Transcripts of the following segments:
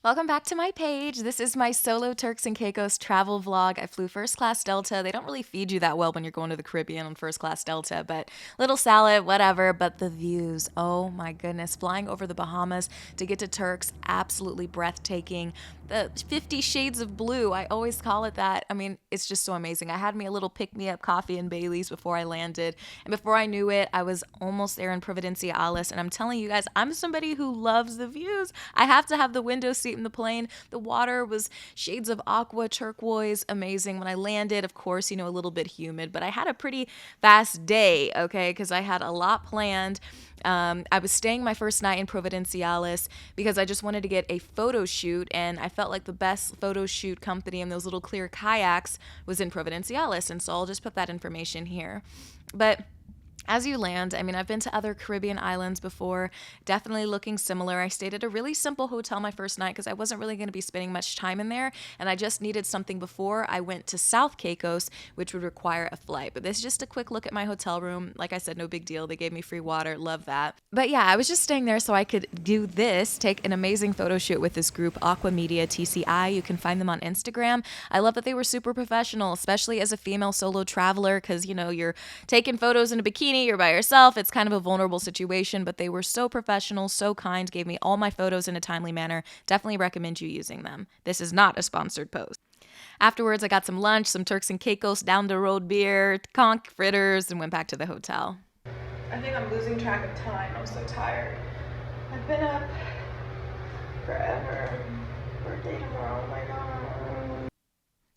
Welcome back to my page. This is my solo Turks and Caicos travel vlog. I flew first class Delta. They don't really feed you that well when you're going to the Caribbean on first class Delta, but little salad, whatever. But the views, oh my goodness. Flying over the Bahamas to get to Turks, absolutely breathtaking. The 50 shades of blue, I always call it that. I mean, it's just so amazing. I had me a little pick-me-up coffee in Bailey's before I landed. And before I knew it, I was almost there in Providenciales. And I'm telling you guys, I'm somebody who loves the views. I have to have the window seat in the plane. The water was shades of aqua, turquoise, amazing. When I landed, of course, a little bit humid, but I had a pretty fast day, okay, because I had a lot planned. I was staying my first night in Providenciales because I just wanted to get a photo shoot, and I felt like the best photo shoot company in those little clear kayaks was in Providenciales, and so I'll just put that information here. But as you land, I mean, I've been to other Caribbean islands before, definitely looking similar. I stayed at a really simple hotel my first night because I wasn't really going to be spending much time in there, and I just needed something before I went to South Caicos, which would require a flight. But this is just a quick look at my hotel room. Like I said, no big deal. They gave me free water. Love that. But yeah, I was just staying there so I could do this, take an amazing photo shoot with this group, Aqua Media TCI. You can find them on Instagram. I love that they were super professional, especially as a female solo traveler, because, you're taking photos in a bikini, you're by yourself. It's kind of a vulnerable situation, but they were so professional, so kind, gave me all my photos in a timely manner. Definitely recommend you using them. This is not a sponsored post. Afterwards, I got some lunch, some Turks and Caicos down the road beer, conch fritters, and went back to the hotel. I think I'm losing track of time. I'm so tired. I've been up forever. Birthday tomorrow. Oh my god.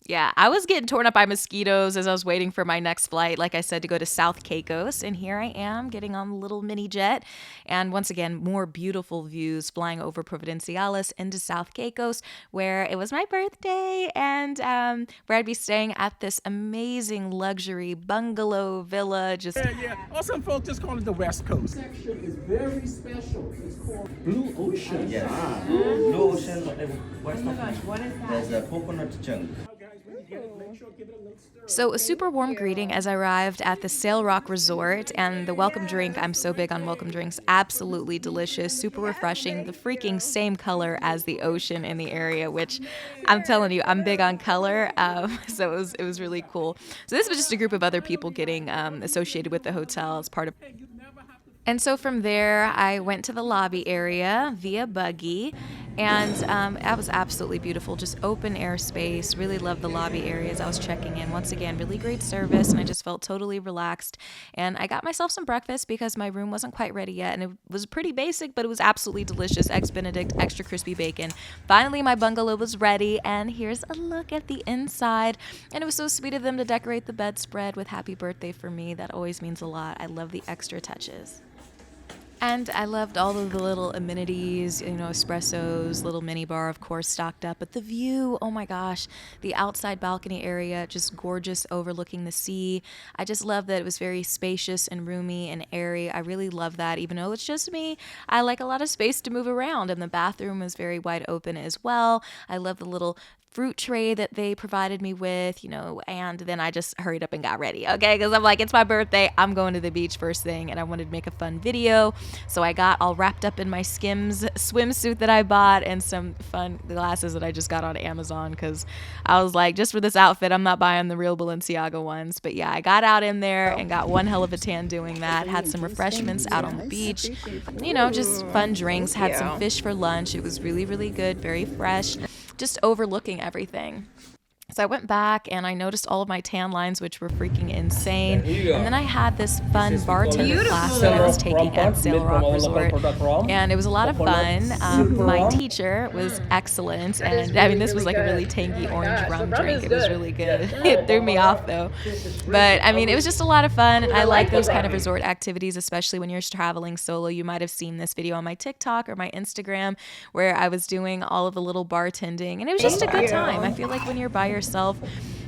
Yeah, I was getting torn up by mosquitoes as I was waiting for my next flight, like I said, to go to South Caicos. And here I am getting on the little mini jet. And once again, more beautiful views flying over Providenciales into South Caicos, where it was my birthday and where I'd be staying at this amazing luxury bungalow villa. Yeah. Or some folks just call it the West Coast. Section is very special. It's called Blue Ocean. Yes. Blue Ocean. What's Oh my gosh, what is that? There's a coconut chunk. So a super warm greeting as I arrived at the Sail Rock Resort, and the welcome drink, I'm so big on welcome drinks, absolutely delicious, super refreshing, the freaking same color as the ocean in the area, which I'm telling you, I'm big on color, so it was really cool. So this was just a group of other people getting associated with the hotel as part of. And so from there, I went to the lobby area via buggy, and that was absolutely beautiful. Just open air space. Really loved the lobby area as I was checking in. Once again, really great service, and I just felt totally relaxed. And I got myself some breakfast because my room wasn't quite ready yet, and it was pretty basic, but it was absolutely delicious. Eggs Benedict, extra crispy bacon. Finally, my bungalow was ready, and here's a look at the inside. And it was so sweet of them to decorate the bedspread with happy birthday for me. That always means a lot. I love the extra touches. And I loved all of the little amenities, espressos, little mini bar, of course, stocked up. But the view, oh my gosh, the outside balcony area, just gorgeous, overlooking the sea. I just love that it was very spacious and roomy and airy. I really love that, even though it's just me. I like a lot of space to move around, and the bathroom was very wide open as well. I love the little fruit tray that they provided me with, and then I just hurried up and got ready, okay? Because I'm like, it's my birthday, I'm going to the beach first thing, and I wanted to make a fun video, so I got all wrapped up in my Skims swimsuit that I bought and some fun glasses that I just got on Amazon, because I was like, just for this outfit, I'm not buying the real Balenciaga ones. But yeah, I got out in there and got one hell of a tan doing that, had some refreshments out on the beach, just fun drinks, had some fish for lunch. It was really, really good, very fresh, just overlooking everything. So I went back and I noticed all of my tan lines, which were freaking insane. And then I had this fun bartender class that I was taking at Sail Rock Resort. And it was a lot of fun. My teacher was excellent. And I mean, this was like a really tangy orange rum drink. It was really good. It threw me off though. But I mean, it was just a lot of fun. I like those kind of resort activities, especially when you're traveling solo. You might have seen this video on my TikTok or my Instagram where I was doing all of the little bartending. And it was just a good time. I feel like when you're by yourself,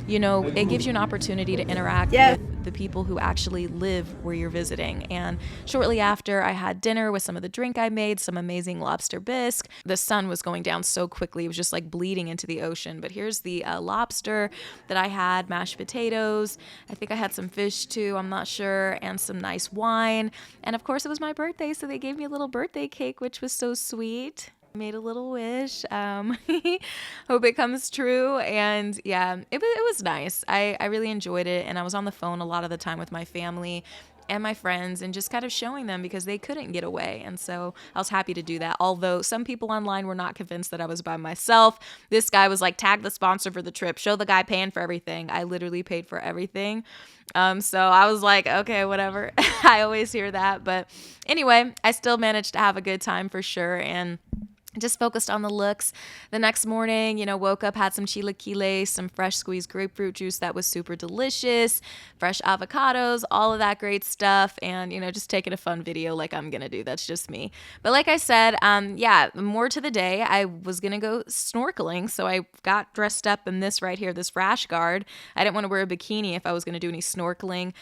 it gives you an opportunity to interact with the people who actually live where you're visiting. And shortly after, I had dinner with some of the drink I made, some amazing lobster bisque. The sun was going down so quickly, it was just like bleeding into the ocean. But here's the lobster that I had, mashed potatoes. I think I had some fish too, I'm not sure, and some nice wine. And of course, it was my birthday, so they gave me a little birthday cake, which was so sweet. Made a little wish. Hope it comes true. And yeah, it was nice. I really enjoyed it. And I was on the phone a lot of the time with my family and my friends and just kind of showing them because they couldn't get away. And so I was happy to do that. Although some people online were not convinced that I was by myself. This guy was like, tag the sponsor for the trip, show the guy paying for everything. I literally paid for everything. So I was like, okay, whatever. I always hear that. But anyway, I still managed to have a good time for sure. And just focused on the looks. The next morning, woke up, had some chilaquiles, some fresh squeezed grapefruit juice that was super delicious, fresh avocados, all of that great stuff, and, just taking a fun video like I'm going to do. That's just me. But like I said, more to the day, I was going to go snorkeling, so I got dressed up in this right here, this rash guard. I didn't want to wear a bikini if I was going to do any snorkeling.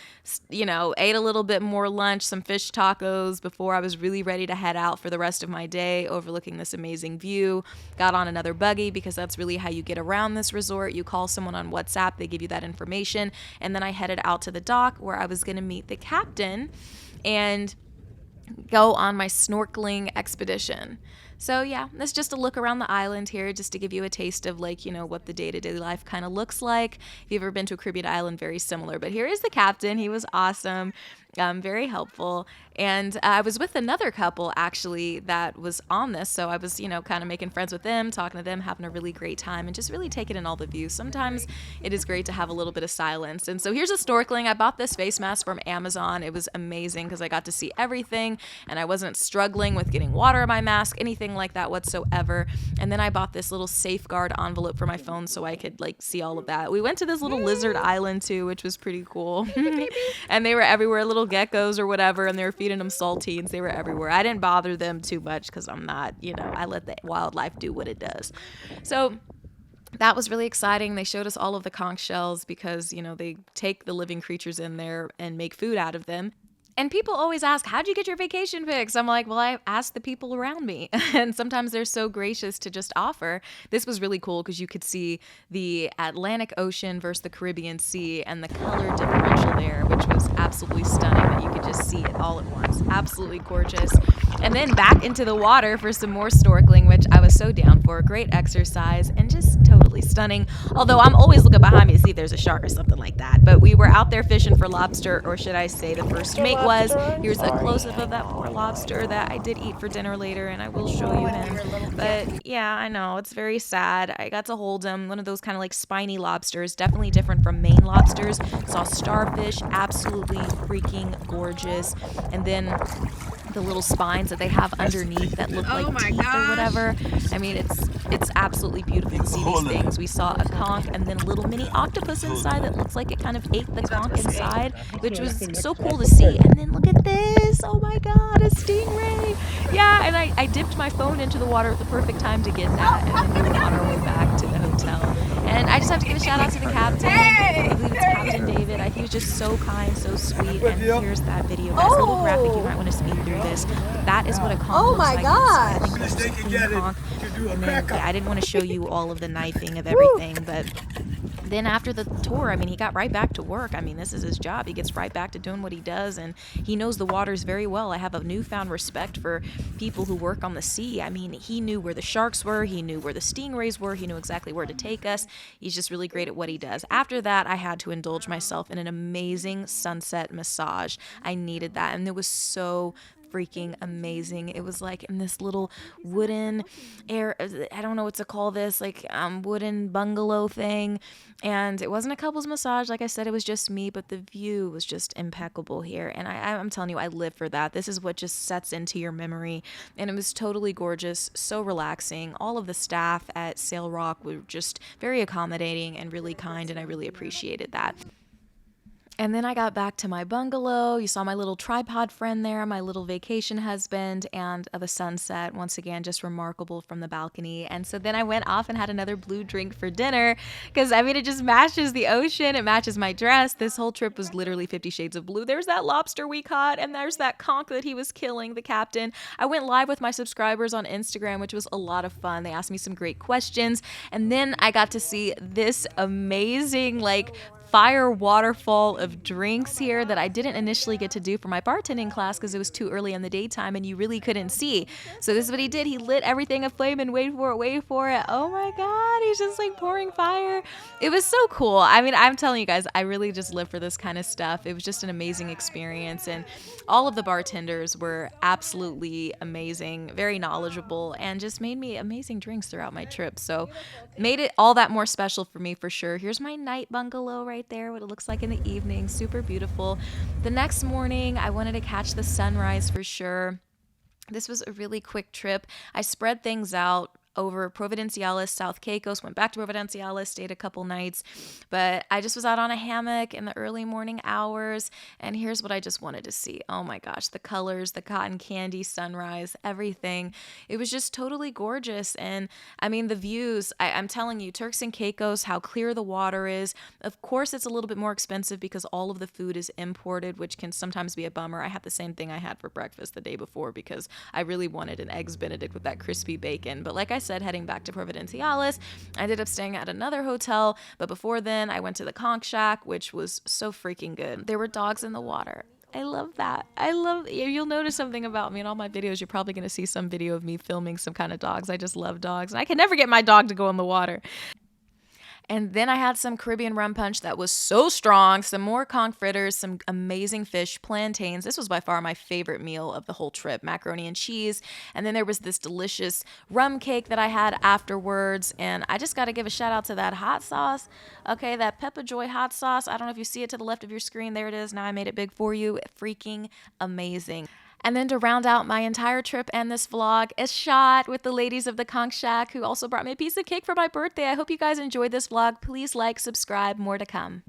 Ate a little bit more lunch, some fish tacos before I was really ready to head out for the rest of my day, overlooking this amazing view. Got on another buggy because that's really how you get around this resort. You call someone on WhatsApp, they give you that information, and then I headed out to the dock where I was going to meet the captain and go on my snorkeling expedition. So yeah, that's just a look around the island here, just to give you a taste of what the day-to-day life kind of looks like. If you've ever been to a Caribbean island, very similar. But here is the captain. He was awesome, very helpful. And I was with another couple actually that was on this. So I was, kind of making friends with them, talking to them, having a really great time, and just really taking in all the views. Sometimes it is great to have a little bit of silence. And so here's a snorkeling. I bought this face mask from Amazon. It was amazing because I got to see everything and I wasn't struggling with getting water in my mask, anything like that whatsoever. And then I bought this little safeguard envelope for my phone so I could see all of that. We went to this little lizard island too, which was pretty cool. And they were everywhere, little geckos or whatever, and they were feeding them saltines. They were everywhere. I didn't bother them too much because I'm not, I let the wildlife do what it does. So that was really exciting. They showed us all of the conch shells because, they take the living creatures in there and make food out of them. And people always ask, how'd you get your vacation pics? I'm like, well, I asked the people around me. And sometimes they're so gracious to just offer. This was really cool because you could see the Atlantic Ocean versus the Caribbean Sea and the color differential there, which was absolutely stunning that you could just see it all at once. Absolutely gorgeous. And then back into the water for some more snorkeling, which I was so down for. Great exercise and just totally stunning. Although I'm always looking behind me to see if there's a shark or something like that. But we were out there fishing for lobster, or should I say the first mate was. Here's a close-up of that poor lobster that I did eat for dinner later, and I will show you him. But yeah, I know, it's very sad. I got to hold him, one of those kind of spiny lobsters, definitely different from Maine lobsters. Saw starfish, absolutely freaking gorgeous. And then the little spines that they have underneath that look like teeth or whatever. I mean, it's absolutely beautiful to see these things. We saw a conch and then a little mini octopus inside that looks like it kind of ate the conch inside, which was so cool to see. And then look at this. Oh my God, a stingray. Yeah, and I dipped my phone into the water at the perfect time to get that, and then we were on our way back to the hotel. And I just have to give a shout out to the captain. I believe it's Captain David. He was just so kind, so sweet. And here's that video. That's a little graphic. You might want to speed through this. That is what a conch looks like inside. I think that's just a clean conch. And then, I didn't want to show you all of the knifing of everything, but then after the tour, he got right back to work. This is his job. He gets right back to doing what he does, and he knows the waters very well. I have a newfound respect for people who work on the sea. He knew where the sharks were. He knew where the stingrays were. He knew exactly where to take us. He's just really great at what he does. After that, I had to indulge myself in an amazing sunset massage. I needed that, and it was so freaking amazing. It was in this little wooden I don't know what to call this, wooden bungalow thing. And it wasn't a couples massage. Like I said, it was just me, but the view was just impeccable here. And I'm telling you, I live for that. This is what just sets into your memory. And it was totally gorgeous, so relaxing. All of the staff at Sail Rock were just very accommodating and really kind, and I really appreciated that. And then I got back to my bungalow. You saw my little tripod friend there, my little vacation husband, and the sunset, once again, just remarkable from the balcony. And so then I went off and had another blue drink for dinner because, it just matches the ocean. It matches my dress. This whole trip was literally 50 shades of blue. There's that lobster we caught, and there's that conch that he was killing, the captain. I went live with my subscribers on Instagram, which was a lot of fun. They asked me some great questions. And then I got to see this amazing, fire waterfall of drinks here that I didn't initially get to do for my bartending class because it was too early in the daytime and you really couldn't see. So this is what he did. He lit everything aflame and wait for it, wait for it. Oh my God, he's just like pouring fire. It was so cool. I mean, I'm telling you guys, I really just live for this kind of stuff. It was just an amazing experience, and all of the bartenders were absolutely amazing, very knowledgeable, and just made me amazing drinks throughout my trip. So made it all that more special for me for sure. Here's my night bungalow right there, what it looks like in the evening. Super beautiful. The next morning, I wanted to catch the sunrise for sure. This was a really quick trip. I spread things out over Providenciales, South Caicos, went back to Providenciales, stayed a couple nights, but I just was out on a hammock in the early morning hours, and here's what I just wanted to see. Oh my gosh, the colors, the cotton candy sunrise, everything. It was just totally gorgeous, and I mean, the views, I'm telling you, Turks and Caicos, how clear the water is. Of course, it's a little bit more expensive because all of the food is imported, which can sometimes be a bummer. I had the same thing I had for breakfast the day before because I really wanted an Eggs Benedict with that crispy bacon, but like I said, heading back to Providenciales, I ended up staying at another hotel, but before then I went to the Conch Shack, which was so freaking good. There were dogs in the water. I love that. You'll notice something about me in all my videos. You're probably going to see some video of me filming some kind of dogs. I just love dogs, and I can never get my dog to go in the water. And then I had some Caribbean rum punch that was so strong, some more conch fritters, some amazing fish, plantains. This was by far my favorite meal of the whole trip, macaroni and cheese. And then there was this delicious rum cake that I had afterwards. And I just got to give a shout out to that hot sauce. Okay, that Peppa Joy hot sauce. I don't know if you see it to the left of your screen. There it is. Now I made it big for you. Freaking amazing. And then to round out my entire trip and this vlog, a shot with the ladies of the Conch Shack, who also brought me a piece of cake for my birthday. I hope you guys enjoyed this vlog. Please like, subscribe, more to come.